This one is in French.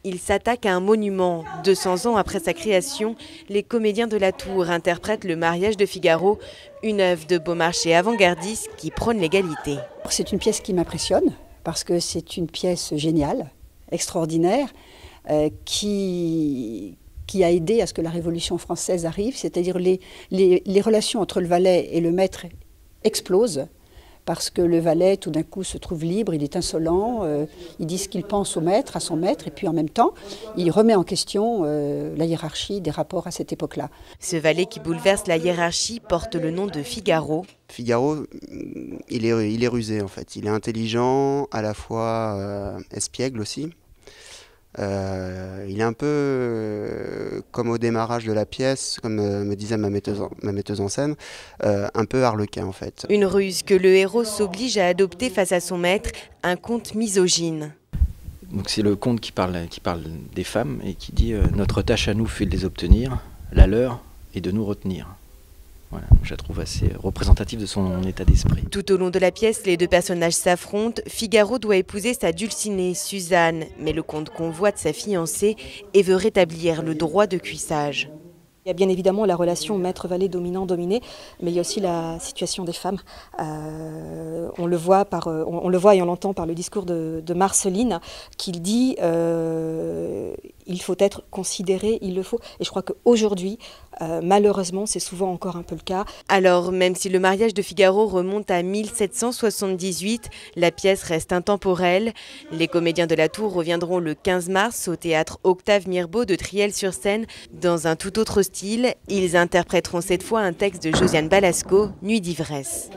Il s'attaque à un monument. 200 ans après sa création, les comédiens de la Tour interprètent Le mariage de Figaro, une œuvre de Beaumarchais avant-gardiste qui prône l'égalité. C'est une pièce qui m'impressionne parce que c'est une pièce géniale, extraordinaire, qui a aidé à ce que la Révolution française arrive, c'est-à-dire les relations entre le valet et le maître explosent. Parce que le valet, tout d'un coup, se trouve libre, il est insolent, il dit ce qu'il pense au maître, à son maître, et puis en même temps, il remet en question la hiérarchie des rapports à cette époque-là. Ce valet qui bouleverse la hiérarchie porte le nom de Figaro. Figaro, il est rusé en fait, il est intelligent, à la fois espiègle aussi. Il est un peu comme au démarrage de la pièce, comme me disait ma metteuse en scène, un peu harlequin en fait. Une ruse que le héros s'oblige à adopter face à son maître, un conte misogyne. Donc c'est le conte qui parle des femmes et qui dit notre tâche à nous fut de les obtenir, la leur est de nous retenir. Voilà, je la trouve assez représentative de son état d'esprit. Tout au long de la pièce, les deux personnages s'affrontent. Figaro doit épouser sa dulcinée, Suzanne, mais le comte convoite sa fiancée et veut rétablir le droit de cuissage. Il y a bien évidemment la relation maître-valet, dominant-dominé, mais il y a aussi la situation des femmes. On le voit et on l'entend par le discours de Marceline, qui dit il faut être considéré, il le faut. Et je crois qu'aujourd'hui, malheureusement, c'est souvent encore un peu le cas. Alors, même si le mariage de Figaro remonte à 1778, la pièce reste intemporelle. Les comédiens de la Tour reviendront le 15 mars au théâtre Octave Mirbeau de Triel-sur-Seine dans un tout autre style. Ils interpréteront cette fois un texte de Josiane Balasco, Nuit d'ivresse.